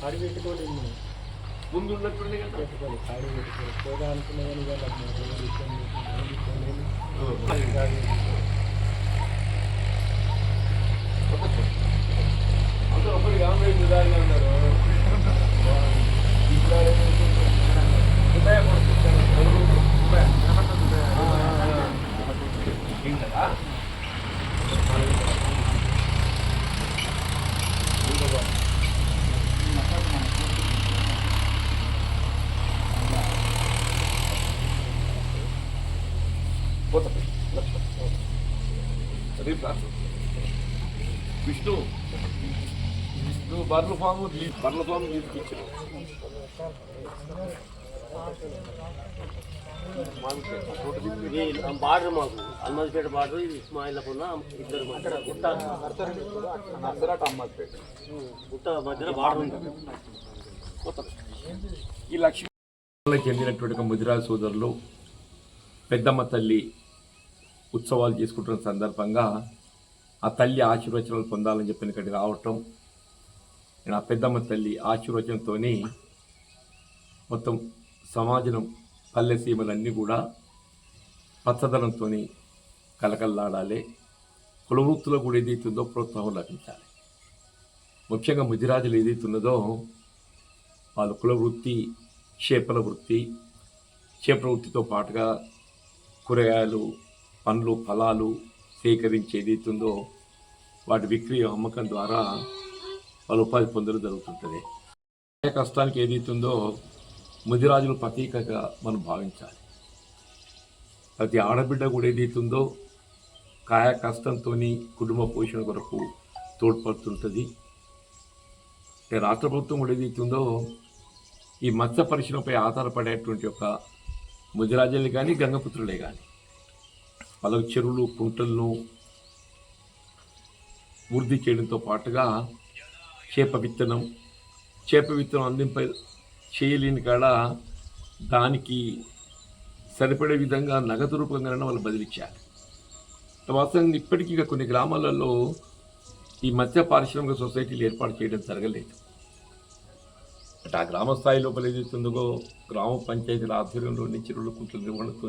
ఆడి పెట్టుకోండి ముందు ఉన్నట్టుండే కదా పెట్టుకోండి ఆడి పెట్టుకోండి పోదా అనుకున్నా కానీ అందరూ ఒకటి కాంగ్రెస్ విధానంగా ఉన్నారు ఏంటదా విష్ణు నువ్వు బర్ల ఫామ్ తీసుకొచ్చావు బార్డర్ మాకు అల్మాజ్పేట బార్డర్ ఇది ఇస్మాయిల్కున్న ఇద్దరు గుట్ట మధ్యలో బార్డర్ ఉంటుంది. ఈ లక్ష్మీకి చెందినటువంటి ముదిరాజు సోదరులు పెద్దమ్మ తల్లి ఉత్సవాలు చేసుకుంటున్న సందర్భంగా ఆ తల్లి ఆశీర్వచనాలు పొందాలని చెప్పిన ఇక్కడికి రావటం నేను ఆ పెద్దమ్మ తల్లి ఆశీర్వచనంతో మొత్తం సమాజం పల్లె సీమలన్నీ కూడా పచ్చదనంతో కలకల్లాడాలి. కులవృత్తులో కూడా ఏదైతుందో ప్రోత్సాహం లభించాలి. ముఖ్యంగా ముదిరాజులు ఏదైతున్నదో వాళ్ళ కులవృత్తి చేపల వృత్తితో పాటుగా కూరగాయలు పండ్లు ఫలాలు సేకరించి ఏదైతుందో వాటి విక్రయ అమ్మకం ద్వారా వాళ్ళు ఉపాధి పొందడం జరుగుతుంటుంది. కష్టానికి ఏదైతుందో ముదిరాజులు ప్రతీకగా మనం భావించాలి. ప్రతి ఆడబిడ్డ కూడా ఏదైతుందో కాయ కష్టంతో కుటుంబ పోషణ కొరకు తోడ్పడుతుంటుంది. రాష్ట్ర ప్రభుత్వం కూడా ఏదైతుందో ఈ మత్స్య పరిశ్రమపై ఆధారపడేటువంటి ఒక ముదిరాజులే కానీ గంగపుత్రులే కానీ వాళ్ళకు చెరువులు కుంటలను వృద్ధి చేయడంతో పాటుగా చేప విత్తనం అందింప చేయలేని కాడ దానికి సరిపడే విధంగా నగదు రూపంగా వాళ్ళు బదిలిచ్చారు. వాస్తవంగా ఇప్పటికీ కొన్ని గ్రామాలలో ఈ మత్స్య పారిశ్రామిక సొసైటీలు ఏర్పాటు చేయడం జరగలేదు. అంటే ఆ గ్రామ స్థాయి లోపల ఏదైతుందో గ్రామ పంచాయతీల ఆధ్వర్యంలోని చెరువుల కుంటల నిర్వహణతో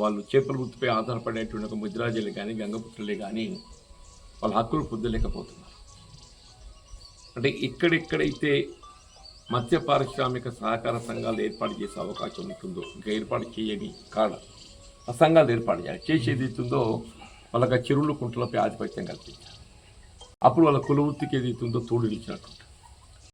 వాళ్ళు చేపల వృత్తిపై ఆధారపడేటువంటి ఒక ముదిరాజులే కానీ గంగపుత్రులే కానీ వాళ్ళ హక్కులు పొందలేకపోతున్నారు. అంటే ఇక్కడెక్కడైతే మత్స్య పారిశ్రామిక సహకార సంఘాలు ఏర్పాటు చేసే అవకాశం ఉంటుందో ఇంకా ఏర్పాటు చేయని కాడ ఆ సంఘాలు ఏర్పాటు చేయాలి. చేసేది అవుతుందో వాళ్ళకి చెరువులు కుంటలపై ఆధిపత్యం కల్పించాలి. అప్పుడు వాళ్ళ కుల వృత్తికి ఏదైతుందో తోడు నిలిచినట్టు.